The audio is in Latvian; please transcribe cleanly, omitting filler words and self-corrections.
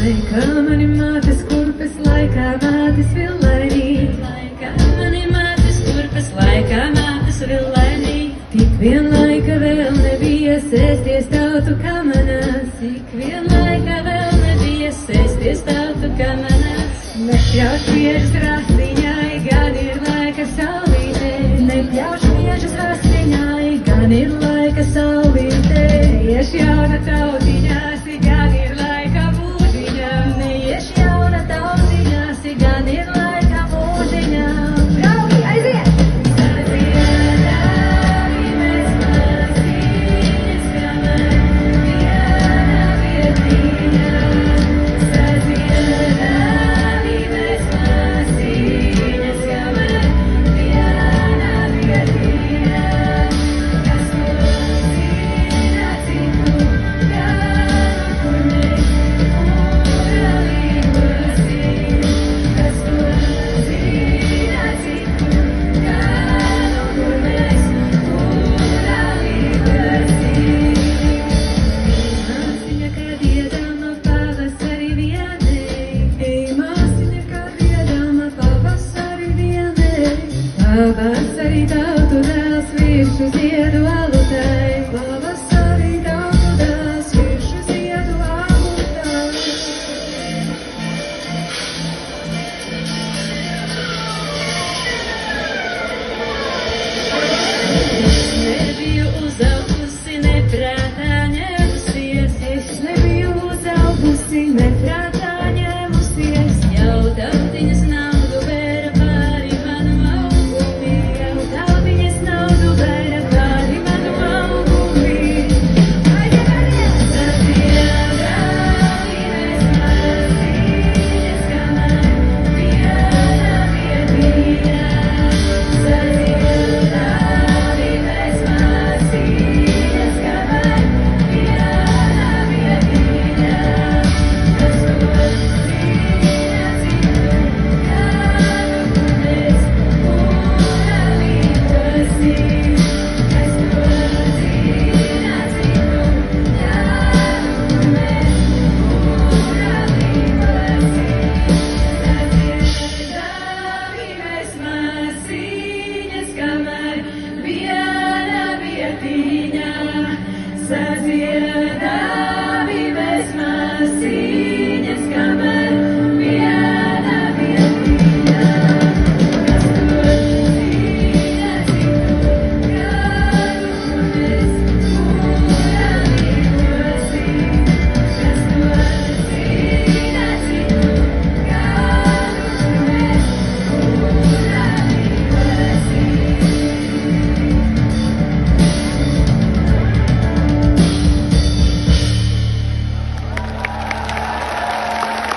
Laika mani mātes kurpes, laikā mātes villainī. Laika mani mātes kurpes, laikā mātes villainī. Tik vien laika vēl nebija sēsties tautu kamanās. Tik vien laika vēl nebija sēsties tautu kamanās. Nepļauš viežas rasiņai, gan ir laika saulītē. Nepļauš viežas rasiņai, gan ir laika saulītē. Neieš jauna tautiņās, gan ir laika mūžiņā. Neieš jauna tautiņās, gan ir laika mūžiņā. Draugi, aiziet! Sadziedāvi mēs māsīņas, kamēr viena vietiņā. Sadziedāvi mēs māsīņas, kamēr viena vietiņā. Kas mums zina citu gadu, kur mēs uralīgosim. Kas mums zina citu gadu, kur mēs uralīgosim. Māsiņa, kad iedama pavasari vienei, ei, māsiņa, kad iedama pavasari vienei. Pavasarī tautu dēls virsū ziedu alutai. Pavasarī tautu dēls virsū ziedu alutai. Nebiju uzaugusi, ne prātā ņēmusies. Es nebiju uzaugusi, ne